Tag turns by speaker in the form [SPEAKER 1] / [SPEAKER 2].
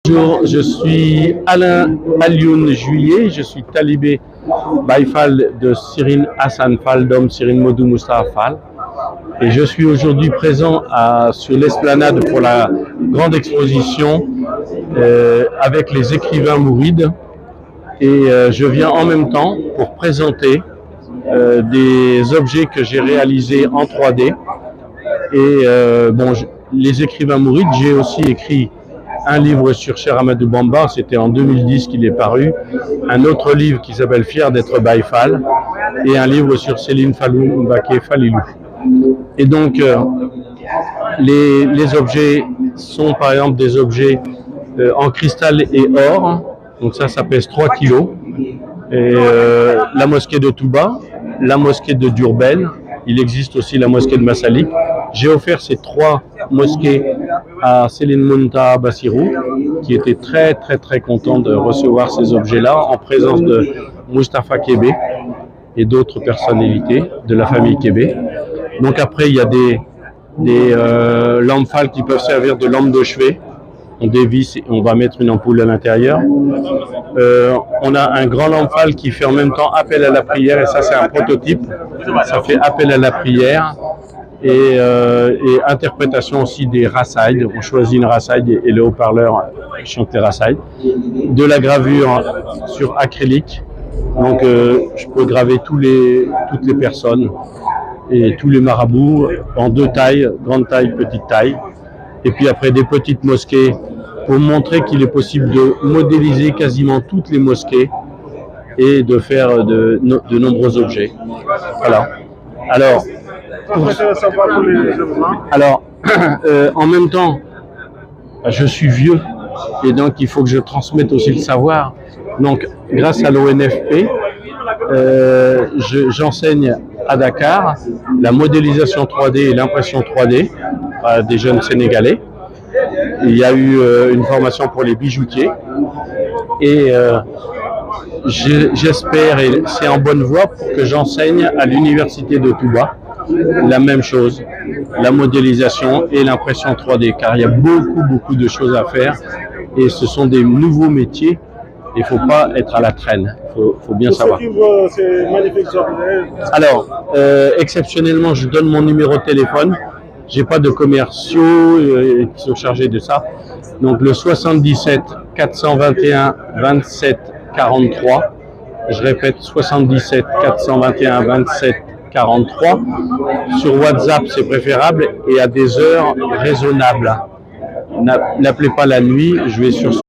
[SPEAKER 1] Bonjour, je suis Alain Alioune Juillet, je suis talibé Baïfal de Sirine Hassan Fall, d'homme Sirine Modou Mustafa Fall. Et je suis aujourd'hui présent sur l'esplanade pour la grande exposition avec les écrivains mourides. Et je viens en même temps pour présenter des objets que j'ai réalisés en 3D. Et les écrivains mourides, j'ai aussi écrit un livre sur Cheikh Ahmadou Bamba, c'était en 2010 qu'il est paru, un autre livre qui s'appelle Fier d'être Baïfal, et un livre sur Céline Fallou Mbacké Falilou. Et donc, les objets sont par exemple des objets en cristal et or, donc ça pèse 3 kilos, et la mosquée de Touba, la mosquée de Diourbel, il existe aussi la mosquée de Massalik. J'ai offert ces 3 mosquées à Céline Muntaha Bassirou, qui était très content de recevoir ces objets-là, en présence de Moustapha Kébé et d'autres personnalités de la famille Kébé. Donc après, il y a des lampes Fall qui peuvent servir de lampes de chevet. On dévisse et on va mettre une ampoule à l'intérieur. On a un grand lampe Fall qui fait en même temps appel à la prière, et ça c'est un prototype. Ça fait appel à la prière et interprétation aussi des rasaïd. On choisit une rasaïd et le haut-parleur chante les rasaïd. De la gravure sur acrylique. Donc je peux graver toutes les personnes et tous les marabouts en 2 tailles, grande taille, petite taille. Et puis après des petites mosquées pour montrer qu'il est possible de modéliser quasiment toutes les mosquées et de faire de nombreux objets. Voilà. Alors, en même temps, je suis vieux et donc il faut que je transmette aussi le savoir. Donc, grâce à l'ONFP, j'enseigne à Dakar la modélisation 3D et l'impression 3D à des jeunes Sénégalais. Il y a eu une formation pour les bijoutiers et j'espère, et c'est en bonne voie, pour que j'enseigne à l'université de Touba la même chose, la modélisation et l'impression 3D, car il y a beaucoup de choses à faire et ce sont des nouveaux métiers. Il ne faut pas être à la traîne, il faut bien savoir. Alors, exceptionnellement, je donne mon numéro de téléphone. J'ai pas de commerciaux qui sont chargés de ça. Donc le 77 421 27 43. Je répète, 77 421 27 43. Sur WhatsApp, c'est préférable et à des heures raisonnables. N'appelez pas la nuit, je vais sur